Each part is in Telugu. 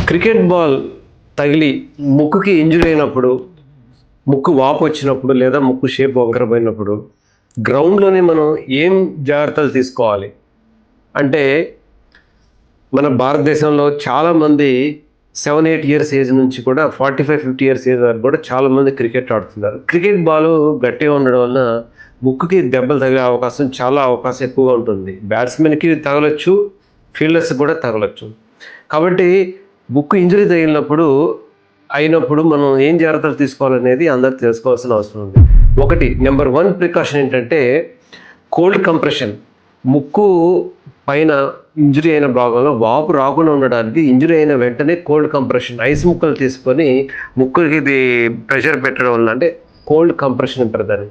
క్రికెట్ బాల్ తగిలి ముక్కుకి ఇంజురీ అయినప్పుడు, ముక్కు వాపు వచ్చినప్పుడు లేదా ముక్కు షేప్ వంకరపోయినప్పుడు గ్రౌండ్లోనే మనం ఏం జాగ్రత్తలు తీసుకోవాలి అంటే, మన భారతదేశంలో చాలామంది 7-8 ఇయర్స్ ఏజ్ నుంచి కూడా 45-50 ఇయర్స్ ఏజ్ వరకు కూడా చాలామంది క్రికెట్ ఆడుతున్నారు. క్రికెట్ బాల్ గట్టిగా ఉండడం వలన ముక్కుకి దెబ్బలు తగిలే అవకాశం ఎక్కువగా ఉంటుంది. బ్యాట్స్మెన్కి తగలొచ్చు, ఫీల్డర్స్ కూడా తగలొచ్చు. కాబట్టి ముక్కు ఇంజరీ అయినప్పుడు మనం ఏం జాగ్రత్తలు తీసుకోవాలనేది అందరూ తెలుసుకోవాల్సిన అవసరం ఉంది. ఒకటి, నెంబర్ 1 ప్రికాషన్ ఏంటంటే కోల్డ్ కంప్రెషన్. ముక్కు పైన ఇంజరీ అయిన భాగంలో వాపు రాకుండా ఉండడానికి ఇంజరీ అయిన వెంటనే కోల్డ్ కంప్రెషన్, ఐస్ ముక్కలు తీసుకొని ముక్కుకి ఇది ప్రెషర్ పెట్టడం వల్ల, అంటే కోల్డ్ కంప్రెషన్ అంటారు దాన్ని,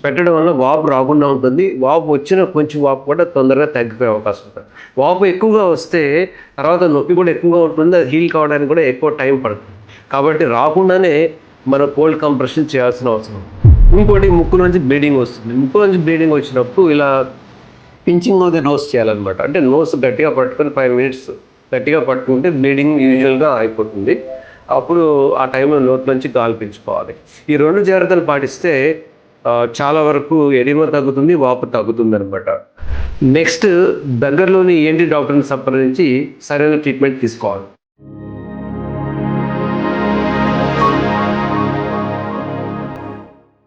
పెట్టడం వల్ల వాపు రాకుండా ఉంటుంది. వాపు వచ్చిన కొంచెం వాపు కూడా తొందరగా తగ్గిపోయే అవకాశం ఉంటుంది. వాపు ఎక్కువగా వస్తే తర్వాత నొప్పి కూడా ఎక్కువగా ఉంటుంది, అది హీల్ కావడానికి కూడా ఎక్కువ టైం పడుతుంది. కాబట్టి రాకుండానే మనం కోల్డ్ కంప్రెషన్ చేయాల్సిన అవసరం. ఇంకోటి, ముక్కు నుంచి బ్లీడింగ్ వస్తుంది. ముక్కు నుంచి బ్లీడింగ్ వచ్చినప్పుడు ఇలా పించింగ్ ఆఫ్ ది నోస్ చేయాలన్నమాట. అంటే నోస్ గట్టిగా పట్టుకొని 5 మినిట్స్ గట్టిగా పట్టుకుంటే బ్లీడింగ్ యూజువల్గా అయిపోతుంది. అప్పుడు ఆ టైంలో నోట్ నుంచి గాలి పీల్చుకోవాలి. ఈ 2 జాగ్రత్తలు పాటిస్తే చాలా వరకు ఎడిమా తగ్గుతుంది, వాపు తగ్గుతుంది అనమాట. నెక్స్ట్, దగ్గరలోని E.N.T డాక్టర్ని సంప్రదించి సరైన ట్రీట్మెంట్ తీసుకోవాలి.